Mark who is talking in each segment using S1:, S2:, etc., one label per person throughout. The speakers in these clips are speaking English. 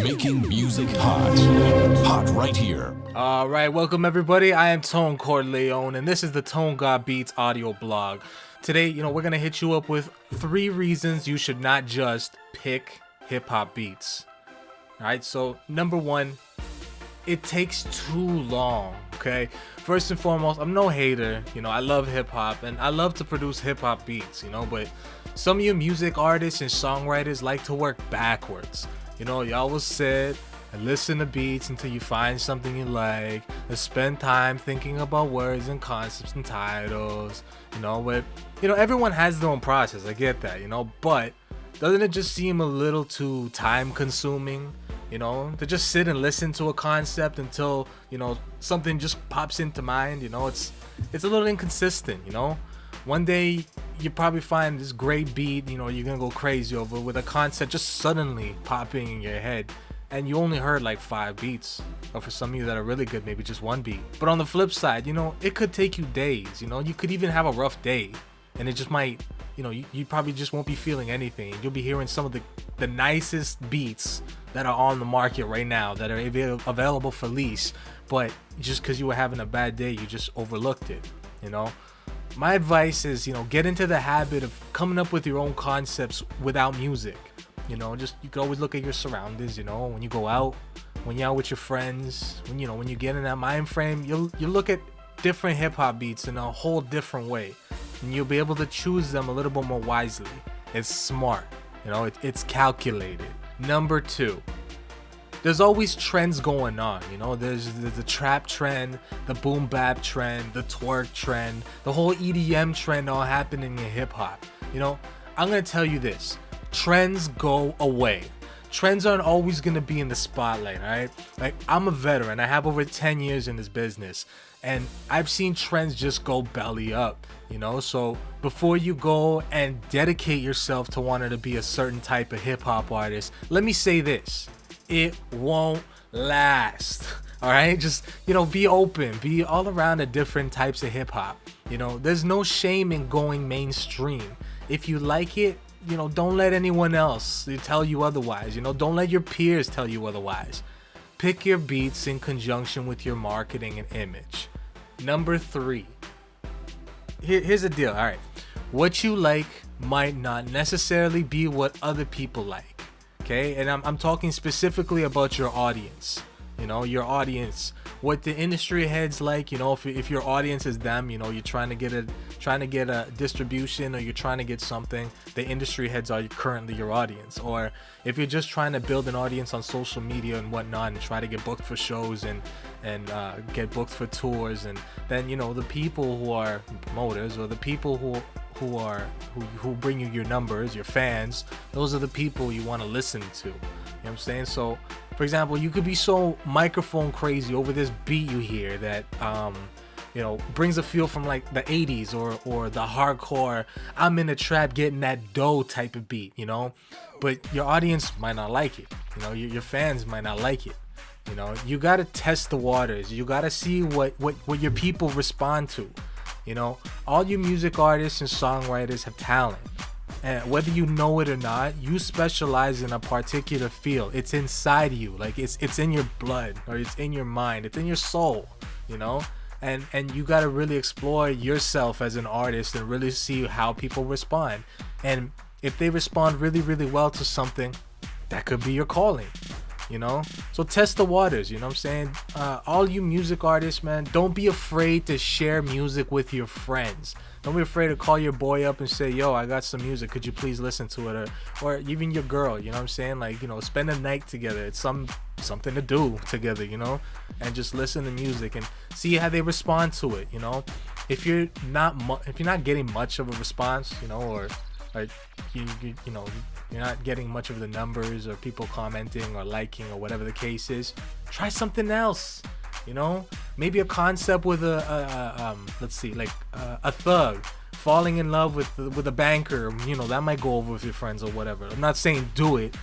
S1: Making music hot. Hot right here.
S2: Alright, welcome everybody. I am Tone Chordleone, and this is the Tone God Beats audio blog. Today, we're gonna hit you up with 3 reasons you should not just pick hip-hop beats. Alright, so number 1, it takes too long, okay? First and foremost, I'm no hater, I love hip-hop, and I love to produce hip-hop beats, but some of you music artists and songwriters like to work backwards. Y'all will sit and listen to beats until you find something you like, and spend time thinking about words and concepts and titles, but everyone has their own process. I get that, but doesn't it just seem a little too time consuming, to just sit and listen to a concept until, something just pops into mind? It's a little inconsistent. One day you probably find this great beat, you're gonna go crazy over, with a concept just suddenly popping in your head, and you only heard like 5 beats, or for some of you that are really good, maybe just 1 beat. But on the flip side, it could take you days. You could even have a rough day, and it just might, you probably just won't be feeling anything. You'll be hearing some of the nicest beats that are on the market right now, that are available for lease, but just because you were having a bad day, you just overlooked it. My advice is, get into the habit of coming up with your own concepts without music. You can always look at your surroundings, when you go out, when you're out with your friends, when you get in that mind frame, you look at different hip hop beats in a whole different way, and you'll be able to choose them a little bit more wisely. It's smart, it's calculated. Number 2, there's always trends going on. There's the trap trend, the boom bap trend, the twerk trend, the whole EDM trend all happening in hip hop. I'm gonna tell you this: trends go away. Trends aren't always gonna be in the spotlight, alright? Like, I'm a veteran. I have over 10 years in this business, and I've seen trends just go belly up. So before you go and dedicate yourself to wanting to be a certain type of hip hop artist, let me say this: it won't last. All right, just be open, be all around the different types of hip hop. There's no shame in going mainstream. If you like it, don't let anyone else tell you otherwise. Don't let your peers tell you otherwise. Pick your beats in conjunction with your marketing and image. Number 3, here's the deal. All right, what you like might not necessarily be what other people like. Okay, and I'm talking specifically about your audience. Your audience, what the industry heads like. If your audience is them, you're trying to get a distribution, or you're trying to get something, the industry heads are currently your audience. Or if you're just trying to build an audience on social media and whatnot, and try to get booked for shows and get booked for tours, and then the people who are promoters, or the people who bring you your numbers, your fans, those are the people you want to listen to. You know what I'm saying? So, for example, you could be so microphone crazy over this beat you hear that brings a feel from like the 80s, or the hardcore, I'm in the trap getting that dough type of beat, but your audience might not like it. Your fans might not like it. You got to test the waters. You got to see what your people respond to. All you music artists and songwriters have talent, and whether you know it or not, you specialize in a particular field. It's inside you, like it's in your blood, or it's in your mind, it's in your soul, and you got to really explore yourself as an artist and really see how people respond. And if they respond really, really well to something, that could be your calling. So test the waters. You know what I'm saying? All you music artists, man, don't be afraid to share music with your friends. Don't be afraid to call your boy up and say, yo, I got some music, could you please listen to it? Or even your girl, you know what I'm saying? Like, spend a night together. It's something to do together, and just listen to music and see how they respond to it. If you're not getting much of a response, or you're not getting much of the numbers, or people commenting or liking, or whatever the case is, try something else. Maybe a concept with a thug falling in love with a banker. That might go over with your friends or whatever. I'm not saying do it.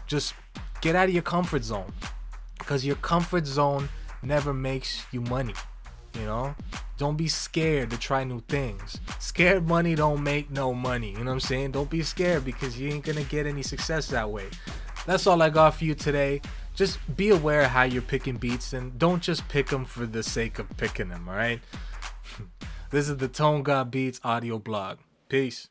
S2: Just get out of your comfort zone, because your comfort zone never makes you money. Don't be scared to try new things. Scared money don't make no money. You know what I'm saying? Don't be scared, because you ain't gonna get any success that way. That's all I got for you today. Just be aware of how you're picking beats and don't just pick them for the sake of picking them, alright? This is the Tone God Beats audio blog. Peace.